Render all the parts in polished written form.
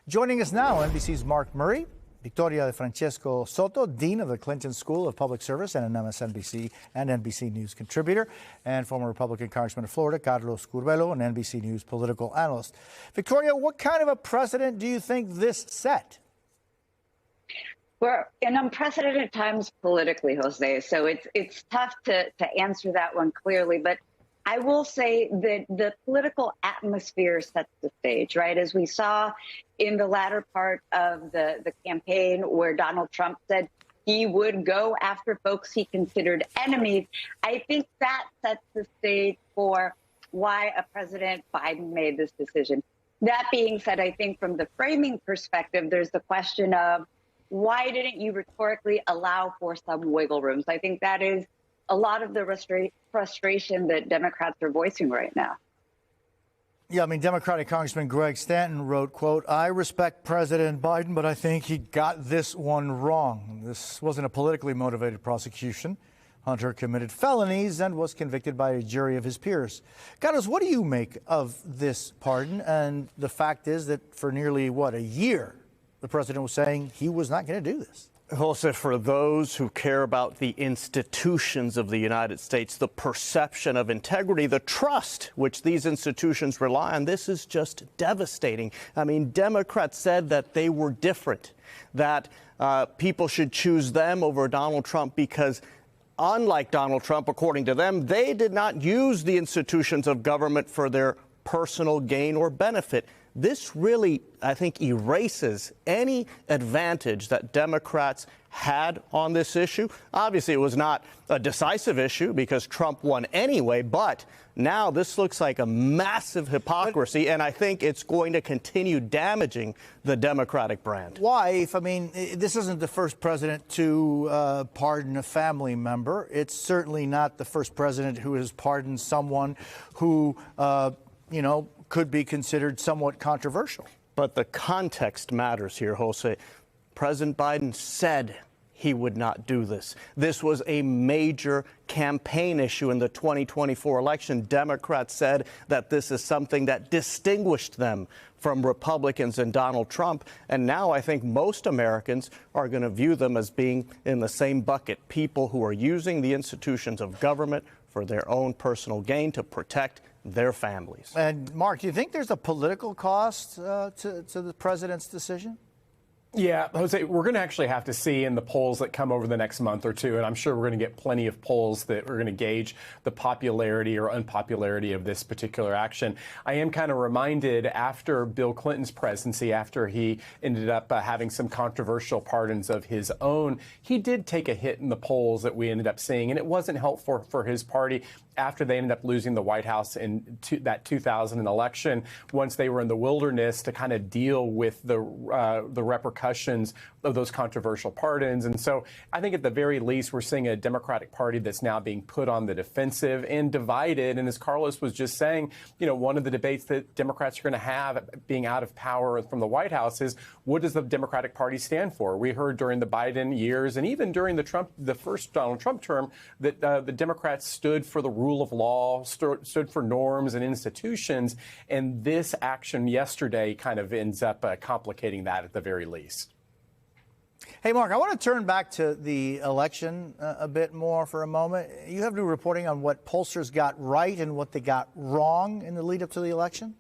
Joining us now, NBC's Mark Murray, Victoria de Francesco Soto, Dean of the Clinton School of Public Service and an MSNBC and NBC News contributor, and former Republican Congressman of Florida, Carlos Curbelo, an NBC News political analyst. Victoria, what kind of a precedent do you think this set? We're in unprecedented times politically, Jose, so it's tough to answer that one clearly. But I will say that the political atmosphere sets the stage, right? As we saw in the latter part of the campaign where Donald Trump said he would go after folks he considered enemies, I think that sets the stage for why a President Biden made this decision. That being said, I think from the framing perspective, there's the question of why didn't you rhetorically allow for some wiggle room? So I think that is a lot of the frustration that Democrats are voicing right now. Yeah, I mean, Democratic Congressman Greg Stanton wrote, quote, "I respect President Biden, but I think he got this one wrong. This wasn't a politically motivated prosecution. Hunter committed felonies and was convicted by a jury of his peers." Carlos, what do you make of this pardon? And the fact is that for nearly, a year, the president was saying he was not going to do this. Jose, for those who care about the institutions of the United States, the perception of integrity, the trust which these institutions rely on, this is just devastating. I mean, Democrats said that they were different, that people should choose them over Donald Trump because, unlike Donald Trump, according to them, they did not use the institutions of government for their personal gain or benefit. This really, I think, erases any advantage that Democrats had on this issue. Obviously, it was not a decisive issue because Trump won anyway, but now this looks like a massive hypocrisy, and I think it's going to continue damaging the Democratic brand. Why? This isn't the first president to pardon a family member. It's certainly not the first president who has pardoned someone who, could be considered somewhat controversial. But the context matters here, Jose. President Biden said he would not do this. This was a major campaign issue in the 2024 election. Democrats said that this is something that distinguished them from Republicans and Donald Trump. And now I think most Americans are going to view them as being in the same bucket, people who are using the institutions of government for their own personal gain to protect their families. And Mark, do you think there's a political cost to the president's decision? Yeah, Jose, we're going to actually have to see in the polls that come over the next month or two, and I'm sure we're going to get plenty of polls that are going to gauge the popularity or unpopularity of this particular action. I am kind of reminded after Bill Clinton's presidency, after he ended up having some controversial pardons of his own, he did take a hit in the polls that we ended up seeing, and it wasn't helpful for his party after they ended up losing the White House in that 2000 election, once they were in the wilderness to kind of deal with the repercussions of those controversial pardons. And so I think at the very least, we're seeing a Democratic Party that's now being put on the defensive and divided. And as Carlos was just saying, one of the debates that Democrats are going to have being out of power from the White House is, what does the Democratic Party stand for? We heard during the Biden years and even during the first Donald Trump term that the Democrats stood for the rule of law, stood for norms and institutions. And this action yesterday kind of ends up complicating that at the very least. Hey, Mark, I want to turn back to the election a bit more for a moment. You have new reporting on what pollsters got right and what they got wrong in the lead up to the election?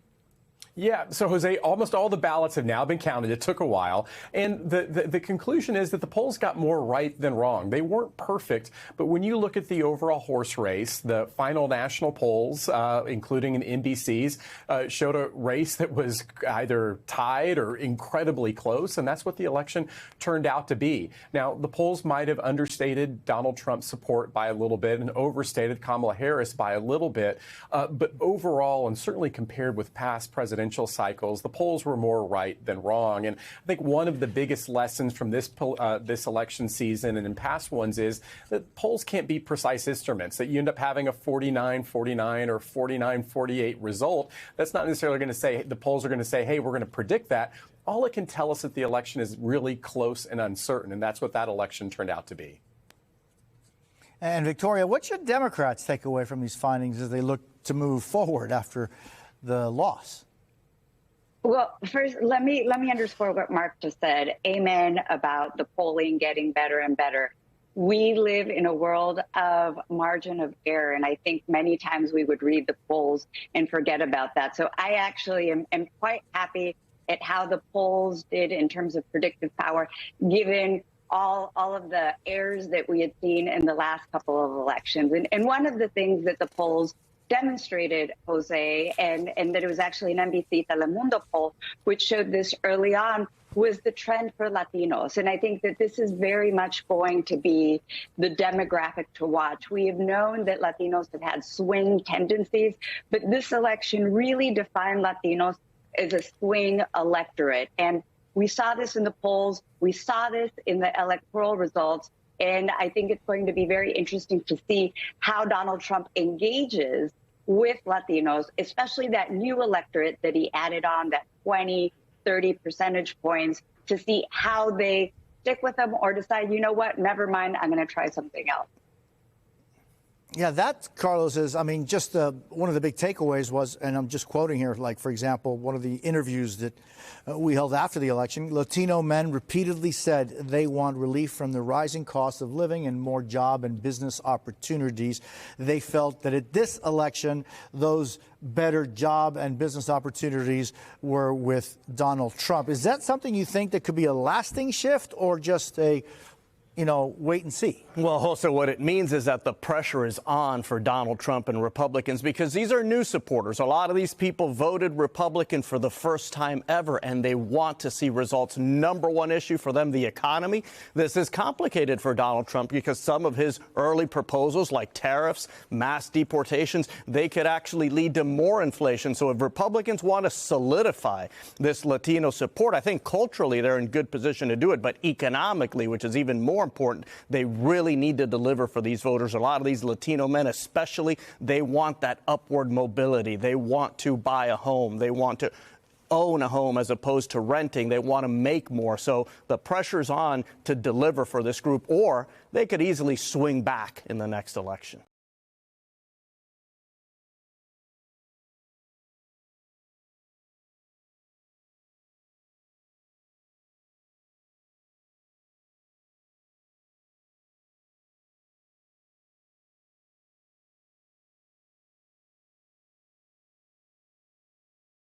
Yeah. So, Jose, almost all the ballots have now been counted. It took a while. And the conclusion is that the polls got more right than wrong. They weren't perfect. But when you look at the overall horse race, the final national polls, including NBC's, showed a race that was either tied or incredibly close. And that's what the election turned out to be. Now, the polls might have understated Donald Trump's support by a little bit and overstated Kamala Harris by a little bit. But overall, and certainly compared with past presidential cycles, the polls were more right than wrong. And I think one of the biggest lessons from this election season and in past ones is that polls can't be precise instruments, that you end up having a 49-49 or 49-48 result. That's not necessarily going to say, the polls are going to say, hey, we're going to predict that. All it can tell us that the election is really close and uncertain, and that's what that election turned out to be. And Victoria, what should Democrats take away from these findings as they look to move forward after the loss? Well, first, let me underscore what Mark just said. Amen about the polling getting better and better. We live in a world of margin of error, and I think many times we would read the polls and forget about that. So I actually am quite happy at how the polls did in terms of predictive power, given all of the errors that we had seen in the last couple of elections. And one of the things that the polls demonstrated, Jose, and that it was actually an NBC Telemundo poll, which showed this early on, was the trend for Latinos. And I think that this is very much going to be the demographic to watch. We have known that Latinos have had swing tendencies, but this election really defined Latinos as a swing electorate. And we saw this in the polls. We saw this in the electoral results. And I think it's going to be very interesting to see how Donald Trump engages with Latinos, especially that new electorate that he added on, that 20, 30 percentage points, to see how they stick with him or decide, you know what, never mind, I'm going to try something else. Yeah, that, Carlos, is, I mean, just one of the big takeaways was, and I'm just quoting here, like, for example, one of the interviews that we held after the election, Latino men repeatedly said they want relief from the rising cost of living and more job and business opportunities. They felt that at this election, those better job and business opportunities were with Donald Trump. Is that something you think that could be a lasting shift or just a wait and see? Well, also what it means is that the pressure is on for Donald Trump and Republicans because these are new supporters. A lot of these people voted Republican for the first time ever, and they want to see results. Number one issue for them, the economy. This is complicated for Donald Trump because some of his early proposals, like tariffs, mass deportations, they could actually lead to more inflation. So if Republicans want to solidify this Latino support, I think culturally they're in good position to do it. But economically, which is even more important, they really need to deliver for these voters. A lot of these Latino men especially, they want that upward mobility. They want to buy a home. They want to own a home as opposed to renting. They want to make more. So the pressure's on to deliver for this group, or they could easily swing back in the next election.